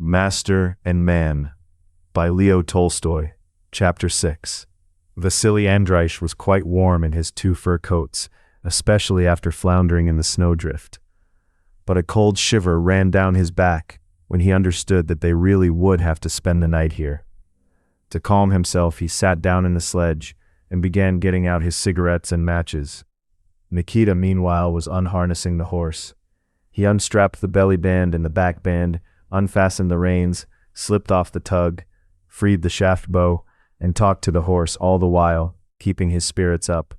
Master and Man by Leo Tolstoy. Chapter 6. Vasily Andreich was quite warm in his 2 fur coats, especially after floundering in the snowdrift. But a cold shiver ran down his back when he understood that they really would have to spend the night here. To calm himself, he sat down in the sledge and began getting out his cigarettes and matches. Nikita, meanwhile, was unharnessing the horse. He unstrapped the belly band and the back band, unfastened the reins, slipped off the tug, freed the shaft bow, and talked to the horse all the while, keeping his spirits up.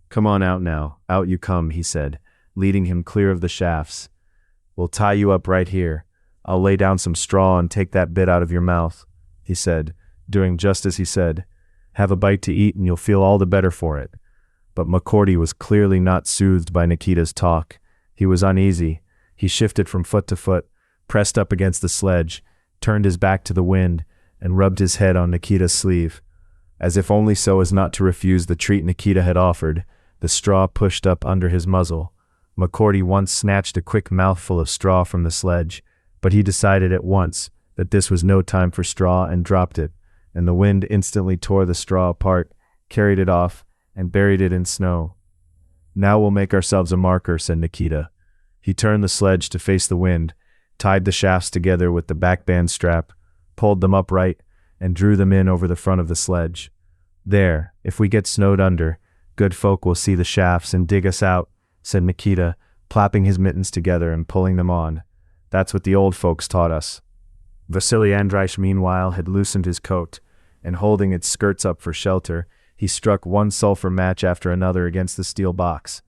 "Come on out now, out you come," he said, leading him clear of the shafts. "We'll tie you up right here. I'll lay down some straw and take that bit out of your mouth," he said, doing just as he said. "Have a bite to eat and you'll feel all the better for it." But McCordy was clearly not soothed by Nikita's talk. He was uneasy. He shifted from foot to foot, pressed up against the sledge, turned his back to the wind, and rubbed his head on Nikita's sleeve. As if only so as not to refuse the treat Nikita had offered, the straw pushed up under his muzzle. McCordy once snatched a quick mouthful of straw from the sledge, but he decided at once that this was no time for straw and dropped it, and the wind instantly tore the straw apart, carried it off, and buried it in snow. "Now we'll make ourselves a marker," said Nikita. He turned the sledge to face the wind, tied the shafts together with the backband strap, pulled them upright, and drew them in over the front of the sledge. "There, if we get snowed under, good folk will see the shafts and dig us out," said Nikita, clapping his mittens together and pulling them on. "That's what the old folks taught us." Vasily Andreich, meanwhile, had loosened his coat, and holding its skirts up for shelter, he struck one sulfur match after another against the steel box.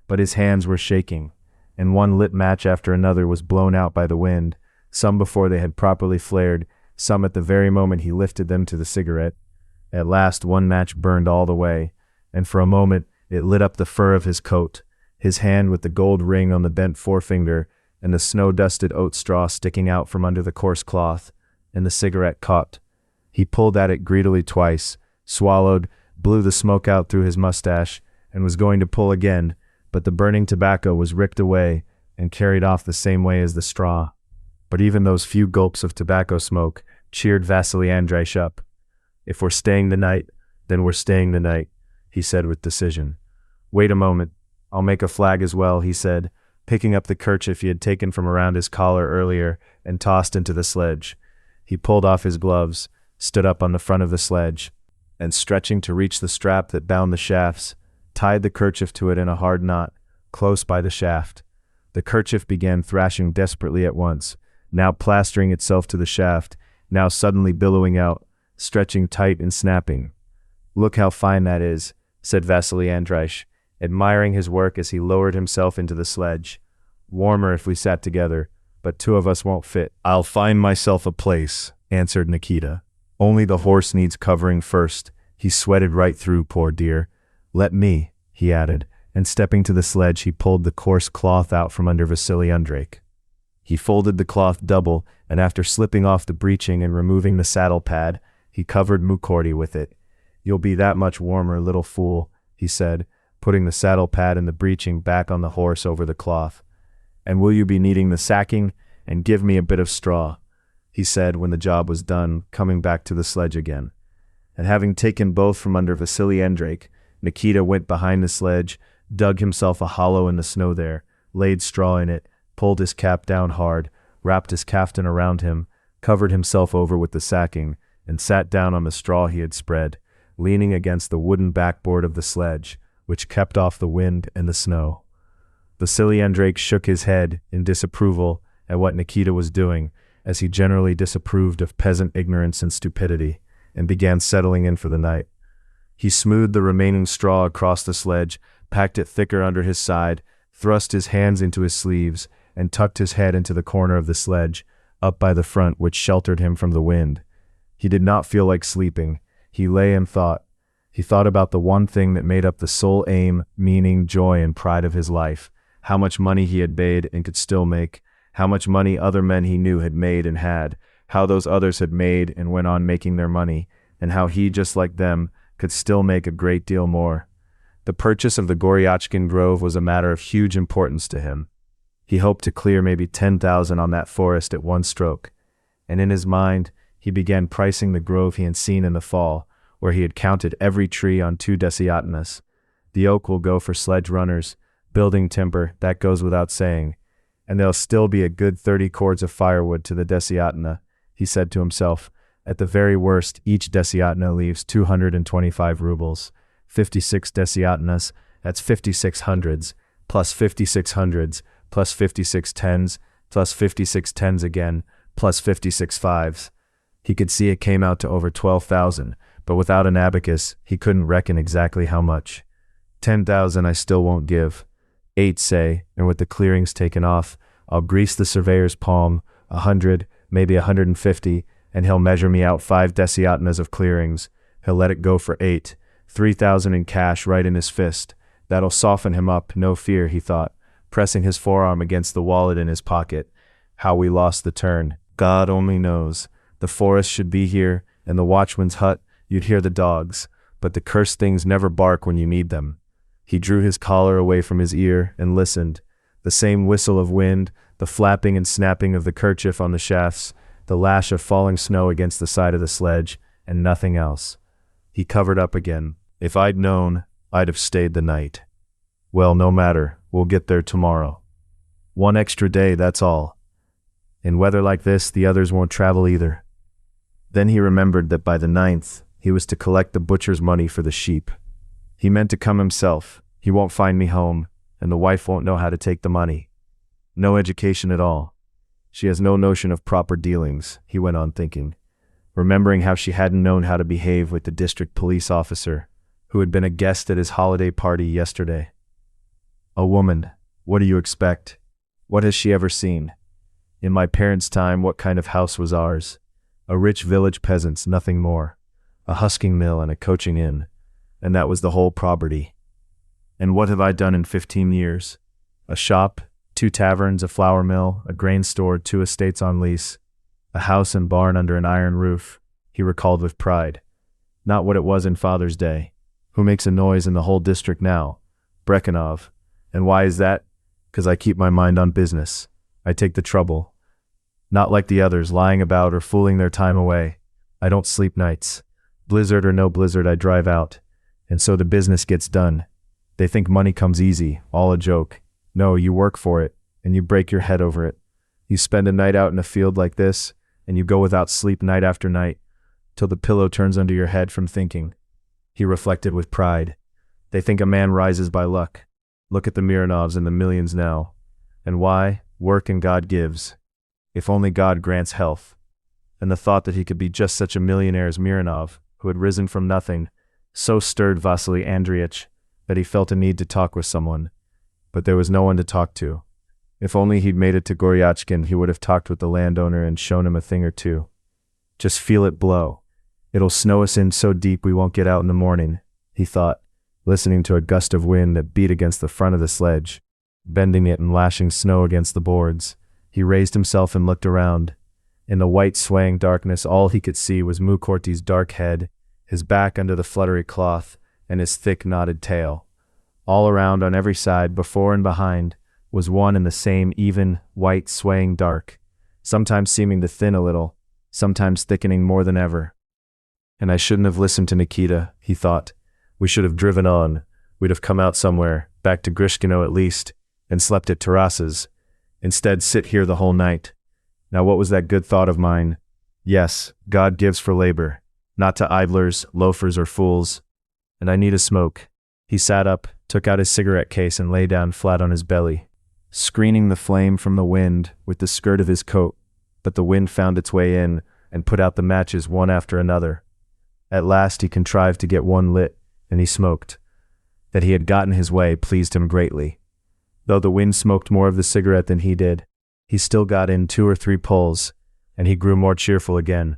But his hands were shaking, and one lit match after another was blown out by the wind, some before they had properly flared, some at the very moment he lifted them to the cigarette. At last one match burned all the way, and for a moment it lit up the fur of his coat, his hand with the gold ring on the bent forefinger, and the snow-dusted oat straw sticking out from under the coarse cloth, and the cigarette caught. He pulled at it greedily twice, swallowed, blew the smoke out through his mustache, and was going to pull again, but the burning tobacco was ripped away and carried off the same way as the straw. But even those few gulps of tobacco smoke cheered Vasily Andreich up. "If we're staying the night, then we're staying the night," he said with decision. "Wait a moment, I'll make a flag as well," he said, picking up the kerchief he had taken from around his collar earlier and tossed into the sledge. He pulled off his gloves, stood up on the front of the sledge, and stretching to reach the strap that bound the shafts, tied the kerchief to it in a hard knot, close by the shaft. The kerchief began thrashing desperately at once, now plastering itself to the shaft, now suddenly billowing out, stretching tight and snapping. "Look how fine that is," said Vasily Andreich, admiring his work as he lowered himself into the sledge. "Warmer if we sat together, but 2 of us won't fit." "I'll find myself a place," answered Nikita. "Only the horse needs covering first. He sweated right through, poor dear. Let me," he added, and stepping to the sledge he pulled the coarse cloth out from under Vasily Andreich. He folded the cloth double, and after slipping off the breeching and removing the saddle pad, he covered McCordy with it. "You'll be that much warmer, little fool," he said, putting the saddle pad and the breeching back on the horse over the cloth. "And will you be needing the sacking? And give me a bit of straw," he said when the job was done, coming back to the sledge again. And having taken both from under Vasily Andreich, Nikita went behind the sledge, dug himself a hollow in the snow there, laid straw in it, pulled his cap down hard, wrapped his caftan around him, covered himself over with the sacking, and sat down on the straw he had spread, leaning against the wooden backboard of the sledge, which kept off the wind and the snow. Vasily Andreich shook his head in disapproval at what Nikita was doing, as he generally disapproved of peasant ignorance and stupidity, and began settling in for the night. He smoothed the remaining straw across the sledge, packed it thicker under his side, thrust his hands into his sleeves, and tucked his head into the corner of the sledge, up by the front which sheltered him from the wind. He did not feel like sleeping. He lay and thought. He thought about the one thing that made up the sole aim, meaning, joy, and pride of his life, how much money he had made and could still make, how much money other men he knew had made and had, how those others had made and went on making their money, and how he, just like them, could still make a great deal more. The purchase of the Goryachkin Grove was a matter of huge importance to him. He hoped to clear maybe 10,000 on that forest at one stroke. and in his mind, he began pricing the grove he had seen in the fall, where he had counted every tree on 2 desiatnas. The oak will go for sledge runners, building timber, that goes without saying, and there'll still be a good 30 cords of firewood to the desiatna, he said to himself. At the very worst, each desiatna leaves 225 rubles. 56 desiatnas, that's 56 hundreds, plus 56 hundreds, plus 56 tens, plus 56 tens again, plus 56 fives. He could see it came out to over 12,000, but without an abacus, he couldn't reckon exactly how much. 10,000 I still won't give. 8 say, and with the clearings taken off, I'll grease the surveyor's palm, 100, maybe 150, and he'll measure me out 5 desiatnas of clearings. He'll let it go for 8, 3,000 in cash right in his fist. That'll soften him up, no fear, he thought, pressing his forearm against the wallet in his pocket. How we lost the turn, God only knows. The forest should be here, and the watchman's hut, you'd hear the dogs, but the cursed things never bark when you need them. He drew his collar away from his ear and listened. The same whistle of wind, the flapping and snapping of the kerchief on the shafts, the lash of falling snow against the side of the sledge, and nothing else. He covered up again. If I'd known, I'd have stayed the night. Well, no matter, we'll get there tomorrow. 1 extra day, that's all. In weather like this, the others won't travel either. Then he remembered that by the 9th, he was to collect the butcher's money for the sheep. He meant to come himself. He won't find me home, and the wife won't know how to take the money. No education at all. She has no notion of proper dealings, he went on thinking, remembering how she hadn't known how to behave with the district police officer, who had been a guest at his holiday party yesterday. A woman, what do you expect? What has she ever seen? In my parents' time, what kind of house was ours? A rich village peasant's, nothing more. A husking mill and a coaching inn. And that was the whole property. And what have I done in 15 years? A shop, 2 taverns, a flour mill, a grain store, 2 estates on lease, a house and barn under an iron roof, he recalled with pride. Not what it was in Father's day. Who makes a noise in the whole district now? Brekhanov. And why is that? 'Cause I keep my mind on business. I take the trouble. Not like the others, lying about or fooling their time away. I don't sleep nights. Blizzard or no blizzard, I drive out. And so the business gets done. They think money comes easy, all a joke. No, you work for it, and you break your head over it. You spend a night out in a field like this, and you go without sleep night after night, till the pillow turns under your head from thinking. He reflected with pride. They think a man rises by luck. Look at the Miranovs and the millions now. And why? Work and God gives. If only God grants health. And the thought that he could be just such a millionaire as Mironov, who had risen from nothing, so stirred Vasily Andreitch that he felt a need to talk with someone. But there was no one to talk to. If only he'd made it to Goryachkin, he would have talked with the landowner and shown him a thing or two. Just feel it blow. It'll snow us in so deep we won't get out in the morning, he thought, listening to a gust of wind that beat against the front of the sledge, bending it and lashing snow against the boards. He raised himself and looked around. In the white swaying darkness, all he could see was Mukorty's dark head, his back under the fluttery cloth, and his thick knotted tail. All around, on every side, before and behind, was one and the same even, white, swaying dark, sometimes seeming to thin a little, sometimes thickening more than ever. And I shouldn't have listened to Nikita, he thought. We should have driven on. We'd have come out somewhere, back to Grishkino at least, and slept at Taras's. Instead, sit here the whole night. Now what was that good thought of mine? Yes, God gives for labor, not to idlers, loafers, or fools. And I need a smoke. He sat up, took out his cigarette case, and lay down flat on his belly, screening the flame from the wind with the skirt of his coat. But the wind found its way in and put out the matches one after another. At last he contrived to get one lit, and he smoked. That he had gotten his way pleased him greatly. Though the wind smoked more of the cigarette than he did, he still got in 2 or 3 pulls, and he grew more cheerful again.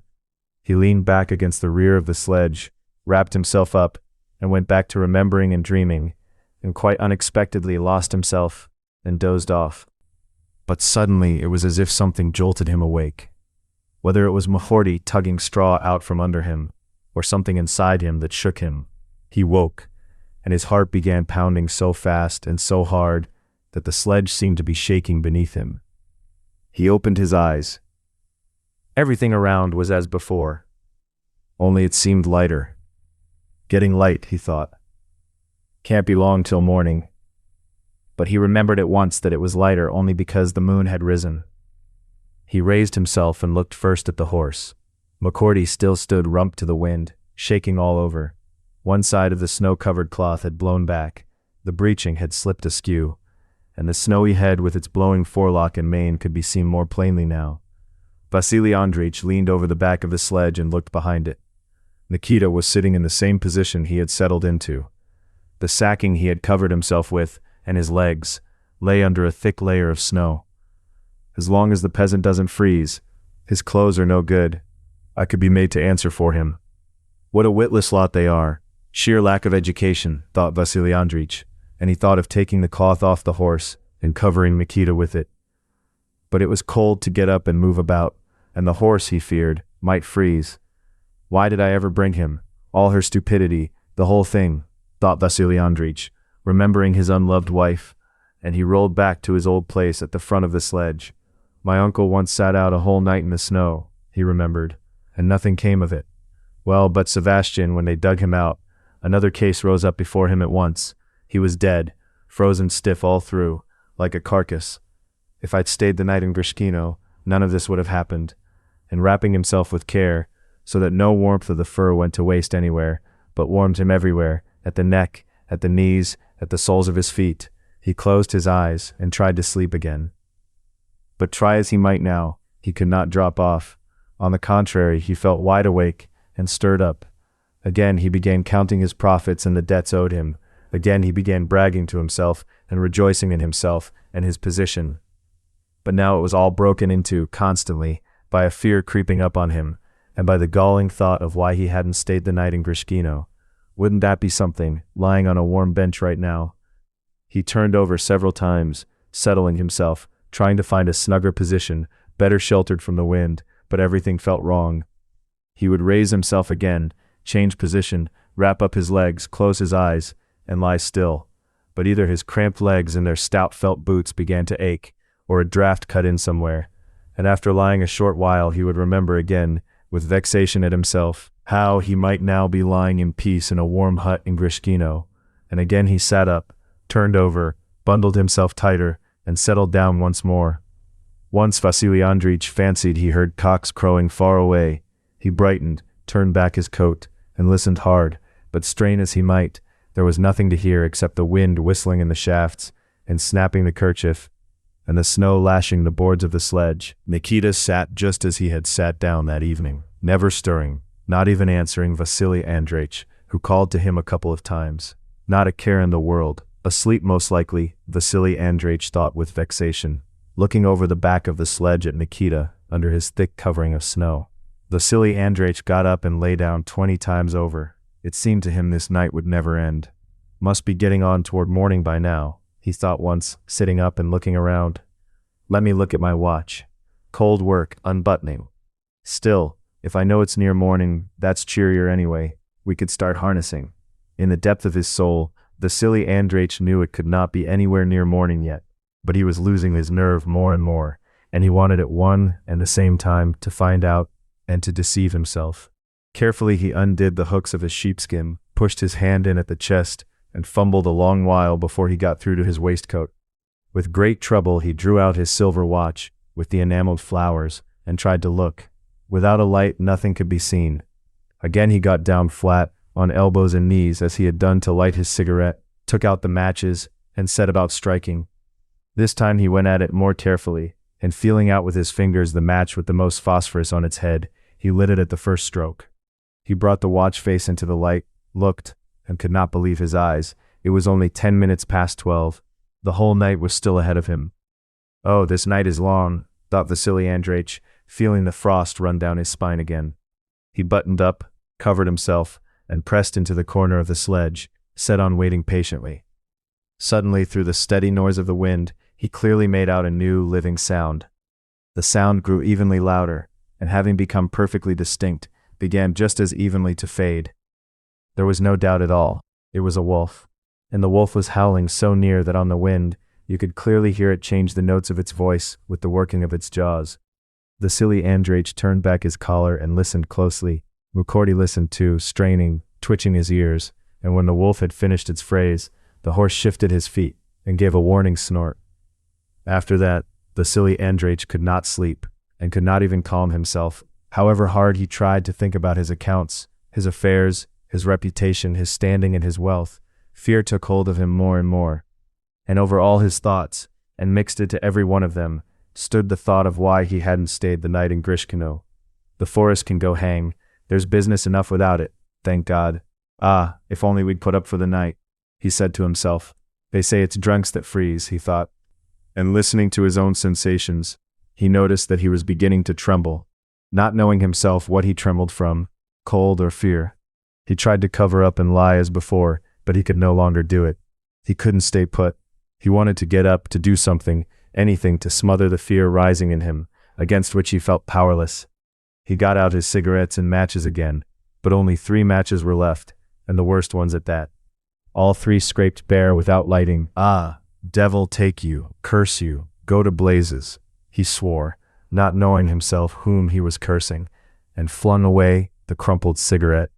He leaned back against the rear of the sledge, wrapped himself up, and went back to remembering and dreaming, and quite unexpectedly lost himself and dozed off. But suddenly it was as if something jolted him awake. Whether it was Mukorty tugging straw out from under him, or something inside him that shook him, he woke, and his heart began pounding so fast and so hard that the sledge seemed to be shaking beneath him. He opened his eyes, Everything around was as before. Only it seemed lighter. Getting light, he thought. Can't be long till morning. But he remembered at once that it was lighter only because the moon had risen. He raised himself and looked first at the horse. McCordy still stood rump to the wind, shaking all over. One side of the snow-covered cloth had blown back, the breeching had slipped askew, and the snowy head with its blowing forelock and mane could be seen more plainly now. Vasily Andreich leaned over the back of the sledge and looked behind it. Nikita was sitting in the same position he had settled into. The sacking he had covered himself with, and his legs, lay under a thick layer of snow. As long as the peasant doesn't freeze, his clothes are no good. I could be made to answer for him. What a witless lot they are. Sheer lack of education, thought Vasily Andreich, and he thought of taking the cloth off the horse and covering Nikita with it. But it was cold to get up and move about, and the horse, he feared, might freeze. Why did I ever bring him? All her stupidity, the whole thing, thought Vasily Andreich, remembering his unloved wife, and he rolled back to his old place at the front of the sledge. My uncle once sat out a whole night in the snow, he remembered, and nothing came of it. Well, but Sebastian, when they dug him out, another case rose up before him at once. He was dead, frozen stiff all through, like a carcass. If I'd stayed the night in Grishkino, none of this would have happened. And wrapping himself with care, so that no warmth of the fur went to waste anywhere, but warmed him everywhere, at the neck, at the knees, at the soles of his feet, he closed his eyes and tried to sleep again. But try as he might now, he could not drop off. On the contrary, he felt wide awake and stirred up. Again he began counting his profits and the debts owed him. Again he began bragging to himself and rejoicing in himself and his position. But now it was all broken into, constantly, by a fear creeping up on him, and by the galling thought of why he hadn't stayed the night in Grishkino. Wouldn't that be something, lying on a warm bench right now? He turned over several times, settling himself, trying to find a snugger position, better sheltered from the wind, but everything felt wrong. He would raise himself again, change position, wrap up his legs, close his eyes, and lie still. But either his cramped legs and their stout felt boots began to ache, or a draft cut in somewhere, and after lying a short while he would remember again, with vexation at himself, how he might now be lying in peace in a warm hut in Grishkino, and again he sat up, turned over, bundled himself tighter, and settled down once more. Once Vasily Andreich fancied he heard cocks crowing far away. He brightened, turned back his coat, and listened hard, but strain as he might, there was nothing to hear except the wind whistling in the shafts, and snapping the kerchief, and the snow lashing the boards of the sledge. Nikita sat just as he had sat down that evening, never stirring, not even answering Vasily Andreich, who called to him a couple of times. Not a care in the world. Asleep most likely, Vasily Andreich thought with vexation, looking over the back of the sledge at Nikita under his thick covering of snow. Vasily Andreich got up and lay down 20 times over. It seemed to him this night would never end. Must be getting on toward morning by now, he thought once, sitting up and looking around. Let me look at my watch. Cold work, unbuttoning. Still, if I know it's near morning, that's cheerier anyway. We could start harnessing. In the depth of his soul, Vasily Andreich knew it could not be anywhere near morning yet, but he was losing his nerve more and more, and he wanted at one and the same time to find out and to deceive himself. Carefully he undid the hooks of his sheepskin, pushed his hand in at the chest, and fumbled a long while before he got through to his waistcoat. With great trouble he drew out his silver watch, with the enameled flowers, and tried to look. Without a light nothing could be seen. Again he got down flat, on elbows and knees as he had done to light his cigarette, took out the matches, and set about striking. This time he went at it more carefully, and feeling out with his fingers the match with the most phosphorus on its head, he lit it at the first stroke. He brought the watch face into the light, looked, and could not believe his eyes. It was only 10 minutes past 12. The whole night was still ahead of him. Oh, this night is long, thought Vasily Andreich, feeling the frost run down his spine again. He buttoned up, covered himself, and pressed into the corner of the sledge, set on waiting patiently. Suddenly, through the steady noise of the wind, he clearly made out a new, living sound. The sound grew evenly louder, and having become perfectly distinct, began just as evenly to fade. There was no doubt at all. It was a wolf, and the wolf was howling so near that on the wind you could clearly hear it change the notes of its voice with the working of its jaws. Vasily Andreich turned back his collar and listened closely. Mukorty listened too, straining, twitching his ears, and when the wolf had finished its phrase, the horse shifted his feet and gave a warning snort. After that, Vasily Andreich could not sleep, and could not even calm himself, however hard he tried to think about his accounts, his affairs, his reputation, his standing and his wealth. Fear took hold of him more and more. And over all his thoughts, and mixed into every one of them, stood the thought of why he hadn't stayed the night in Grishkino. The forest can go hang, there's business enough without it, thank God. Ah, if only we'd put up for the night, he said to himself. They say it's drunks that freeze, he thought. And listening to his own sensations, he noticed that he was beginning to tremble, not knowing himself what he trembled from, cold or fear. He tried to cover up and lie as before, but he could no longer do it. He couldn't stay put. He wanted to get up, to do something, anything to smother the fear rising in him, against which he felt powerless. He got out his cigarettes and matches again, but only 3 matches were left, and the worst ones at that. All 3 scraped bare without lighting. Ah, devil take you, curse you, go to blazes, he swore, not knowing himself whom he was cursing, and flung away the crumpled cigarette.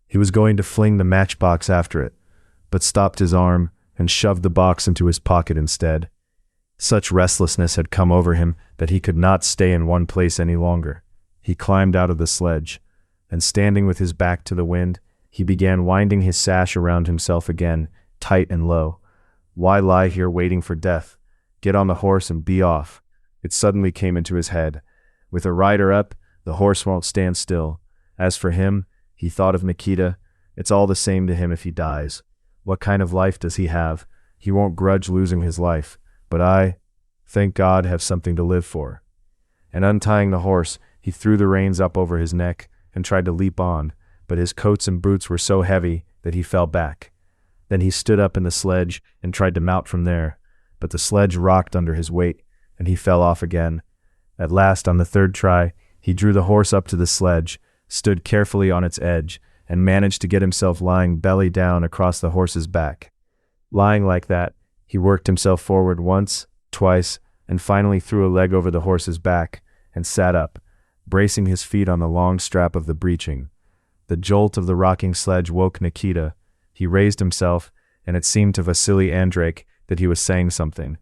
He was going to fling the matchbox after it, but stopped his arm and shoved the box into his pocket instead. Such restlessness had come over him that he could not stay in one place any longer. He climbed out of the sledge, and standing with his back to the wind, he began winding his sash around himself again, tight and low. Why lie here waiting for death? Get on the horse and be off. It suddenly came into his head. With a rider up, the horse won't stand still. As for him, he thought of Nikita. It's all the same to him if he dies. What kind of life does he have? He won't grudge losing his life. But I, thank God, have something to live for. And untying the horse, he threw the reins up over his neck and tried to leap on, but his coats and boots were so heavy that he fell back. Then he stood up in the sledge and tried to mount from there, but the sledge rocked under his weight, and he fell off again. At last, on the 3rd try, he drew the horse up to the sledge, stood carefully on its edge, and managed to get himself lying belly down across the horse's back. Lying like that, he worked himself forward once, twice, and finally threw a leg over the horse's back, and sat up, bracing his feet on the long strap of the breeching. The jolt of the rocking sledge woke Nikita. He raised himself, and it seemed to Vasily Andreich that he was saying something.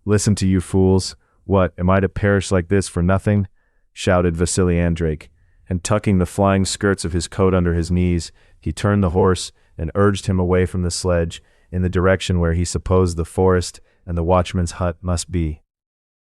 "Listen to you fools. What, am I to perish like this for nothing?" shouted Vasily Andreich, and tucking the flying skirts of his coat under his knees, he turned the horse and urged him away from the sledge in the direction where he supposed the forest and the watchman's hut must be.